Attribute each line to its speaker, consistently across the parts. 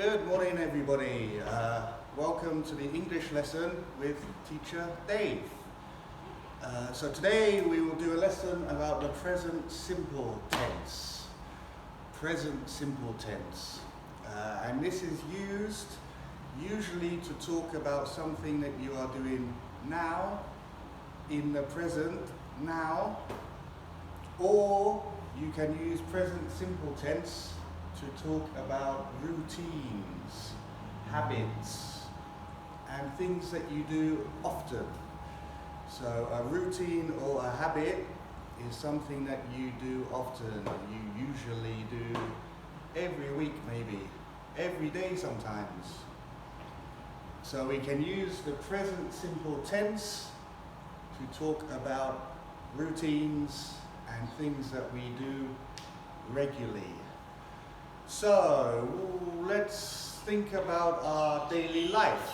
Speaker 1: Good morning, everybody. Welcome to the English lesson with teacher Dave. So today we will do a lesson about the present simple tense. Present simple tense. And this is used usually to talk about something that you are doing now, in the present, now, or you can use present simple tense to talk about routines, habits, and things that you do often. So a routine or a habit is something that you do often. You usually do every week, maybe every day sometimes. So we can use the present simple tense to talk about routines and things that we do regularly. So let's think about our daily life.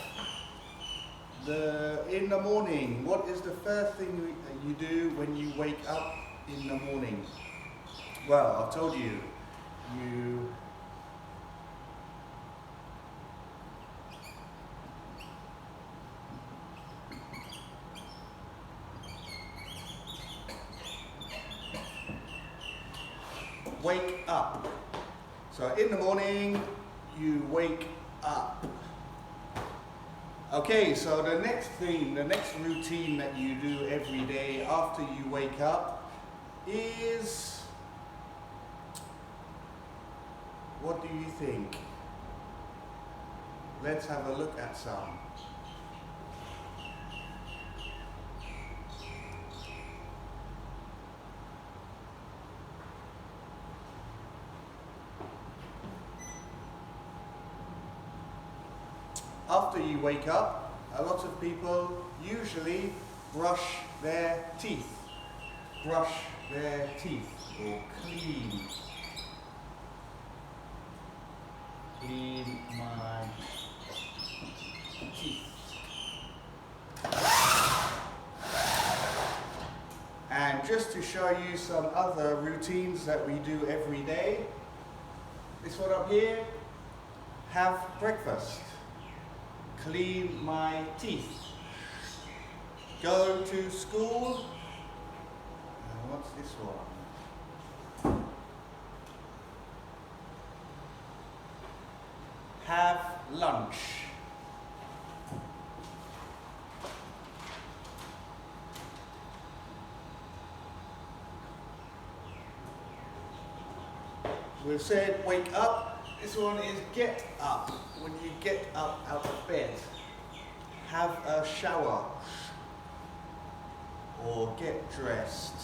Speaker 1: In the morning, what is the first thing you do when you wake up in the morning? Well, I've told you, you wake up. So in the morning, you wake up. Okay, so the next routine that you do every day after you wake up is, what do you think? Let's have a look at some. After you wake up, a lot of people usually brush their teeth. Brush their teeth or clean. Clean my teeth. And just to show you some other routines that we do every day, this one up here, have breakfast. Clean my teeth. Go to school. And what's this one? Have lunch. We've said wake up. This one is get up. When you get up out of bed, have a shower or get dressed.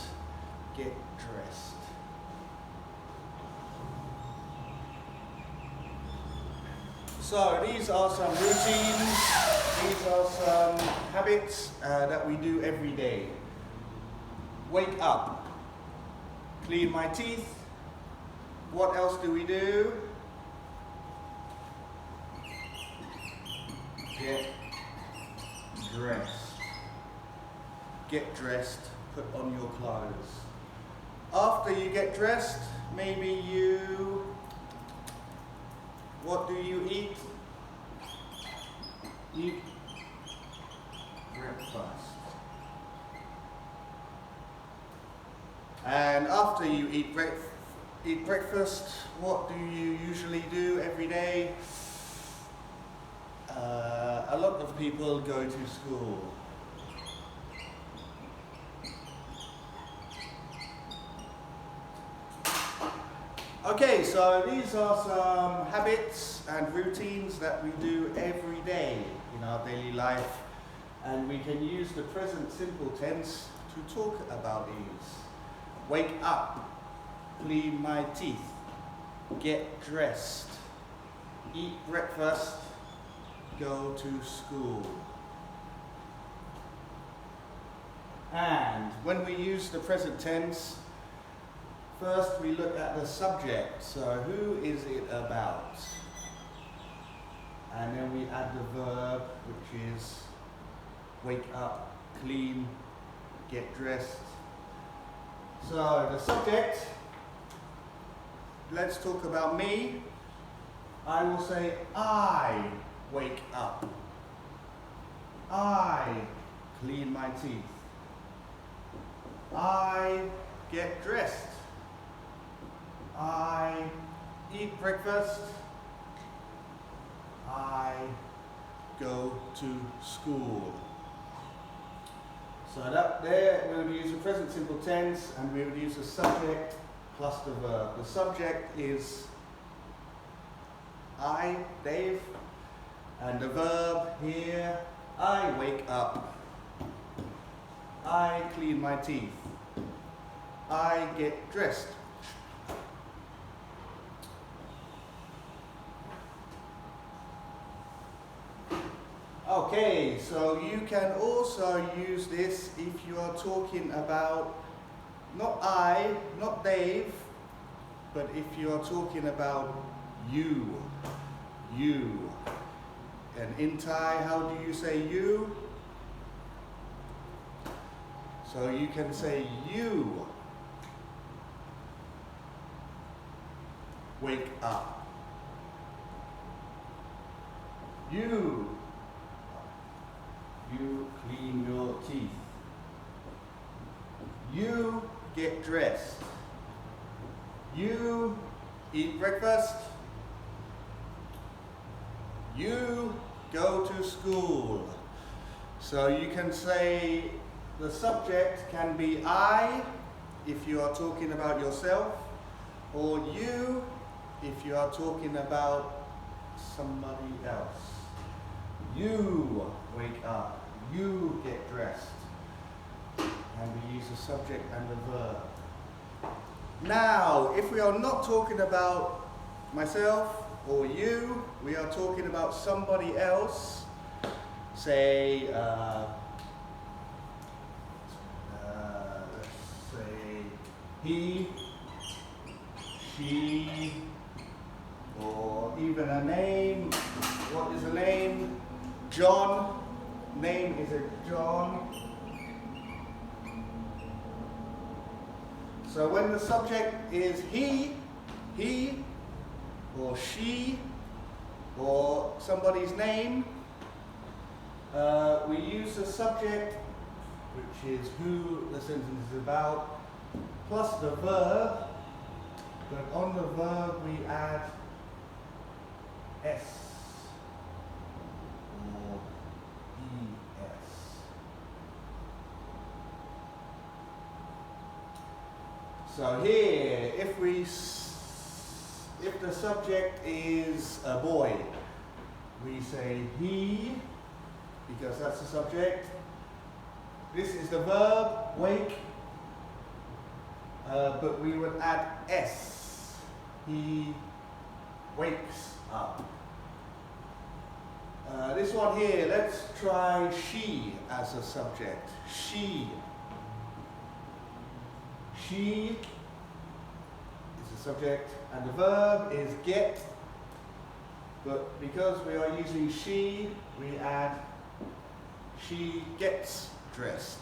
Speaker 1: Get dressed. So these are some routines, these are some habits that we do every day. Wake up, clean my teeth. What else do we do? Get dressed. Get dressed, put on your clothes. After you get dressed, maybe what do you eat? Eat breakfast. And after you eat breakfast, what do you usually do every day? A lot of people go to school. Okay, so these are some habits and routines that we do every day in our daily life, and we can use the present simple tense to talk about these. Wake up, clean my teeth, get dressed, eat breakfast, go to school. And when we use the present tense, first we look at the subject. So who is it about? And then we add the verb, which is wake up, clean, get dressed. So the subject, let's talk about me. I will say, I wake up. I clean my teeth. I get dressed. I eat breakfast. I go to school. So that there we would use the present simple tense and we would use the subject plus the verb. The subject is I, Dave, and the verb here, I wake up. I clean my teeth. I get dressed. Okay, so you can also use this if you are talking about not I, not Dave, but if you are talking about you. You. And in Thai, how do you say you? So you can say you wake up. You clean your teeth. You get dressed. You eat breakfast. You go to school. So you can say the subject can be I if you are talking about yourself, or you if you are talking about somebody else. You wake up. You get dressed. And we use the subject and the verb. Now, if we are not talking about myself or you, we are talking about somebody else. Say, let's say he, she, or even a name. What is a name? John. Name is a John. So when the subject is he, or she, or somebody's name, we use the subject, which is who the sentence is about, plus the verb, but on the verb we add s. So here, if the subject is a boy, we say he, because that's the subject. This is the verb, wake, but we would add s. He wakes up. This one here, let's try she as a subject. She. She is the subject and the verb is get, but because we are using she, we add she gets dressed.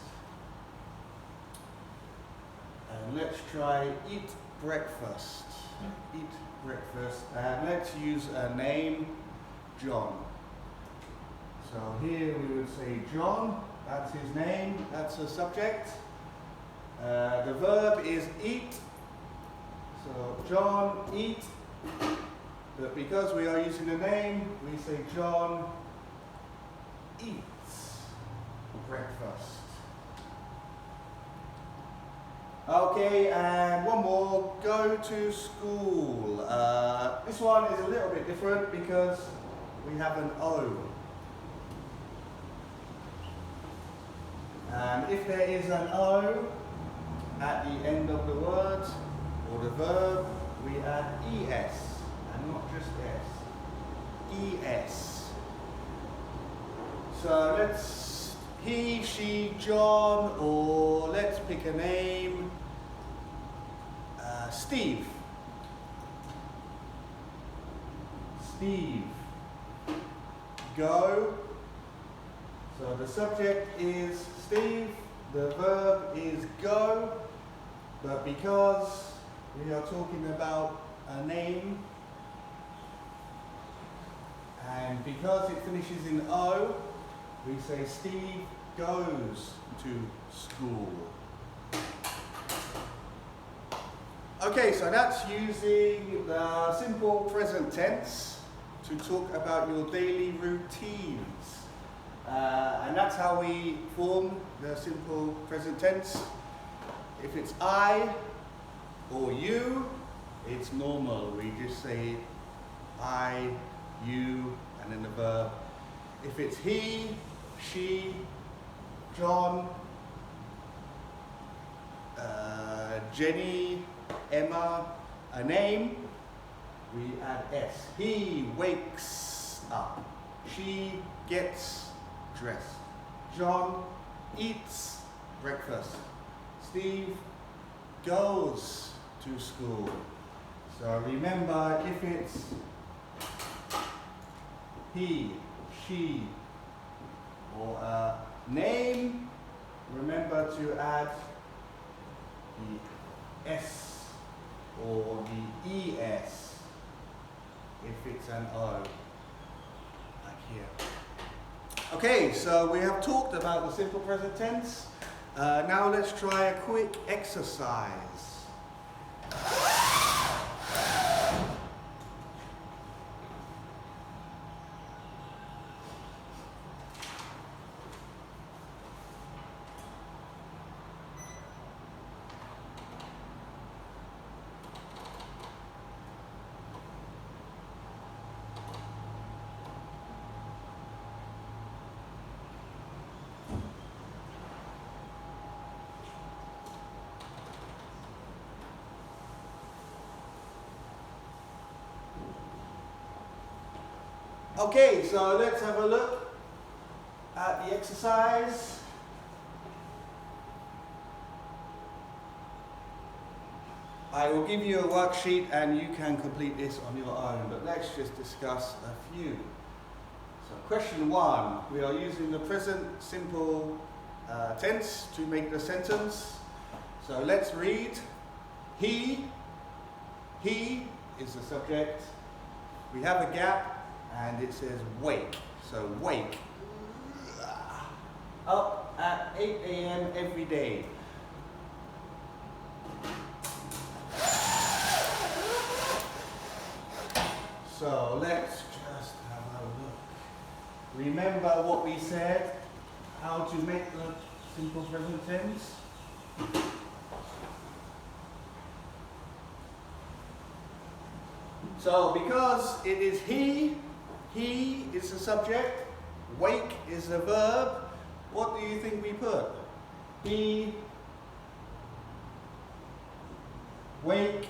Speaker 1: And let's try eat breakfast. Eat breakfast, and let's use a name, John. So here we would say John, that's his name, that's the subject. The verb is eat, so John eat, but because we are using a name, we say John eats breakfast. Okay, and one more, go to school. This one is a little bit different because we have an O. And if there is an O at the end of the word or the verb, we add es, and not just s. Es. So let's he, she, John, or let's pick a name. Steve. Steve. Go. So the subject is Steve, the verb is go, but because we are talking about a name, And because it finishes in O, we say Steve goes to school. Okay, so that's using the simple present tense to talk about your daily routines. And that's how we form the simple present tense. If it's I or you, it's normal. We just say I, you, and then the verb. If it's he, she, John, Jenny, Emma, a name, we add S. He wakes up. She gets dressed. John eats breakfast. Steve goes to school. So remember, if it's he, she, or a name, remember to add the S or the ES if it's an O, like here. Okay, so we have talked about the simple present tense. Now let's try a quick exercise. Okay, so let's have a look at the exercise. I will give you a worksheet and you can complete this on your own, but let's just discuss a few. So question 1, we are using the present simple tense to make the sentence. So let's read. He is the subject. We have a gap. And it says wake, so wake. Up at 8 a.m. every day. So let's just have a look. Remember what we said, how to make the simple present tense? So because it is he is the subject, wake is the verb, what do you think we put? He wake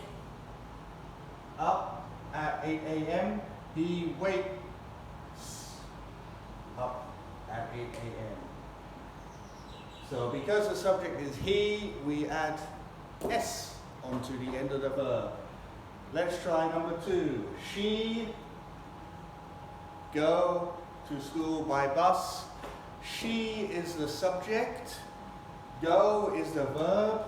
Speaker 1: up at 8 a.m. He wakes up at 8 a.m. So because the subject is he, we add S onto the end of the verb. Let's try number 2. She go to school by bus. She is the subject. Go is the verb.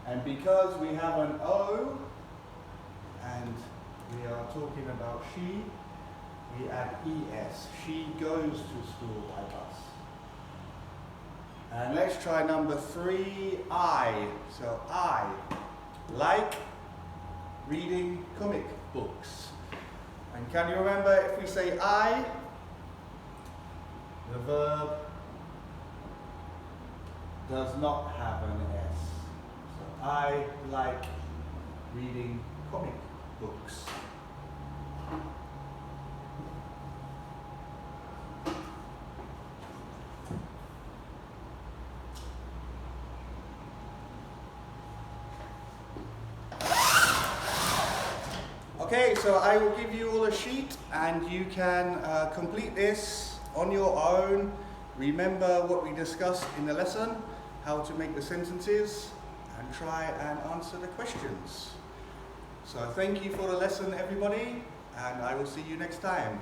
Speaker 1: And because we have an O and we are talking about she, we add ES. She goes to school by bus. And let's try number 3, I. So I like reading comic books. And can you remember if we say I, the verb does not have an S. So I like reading comic books. Okay, so I will give you all a sheet and you can complete this on your own. Remember what we discussed in the lesson, how to make the sentences, and try and answer the questions. So thank you for the lesson, everybody, and I will see you next time.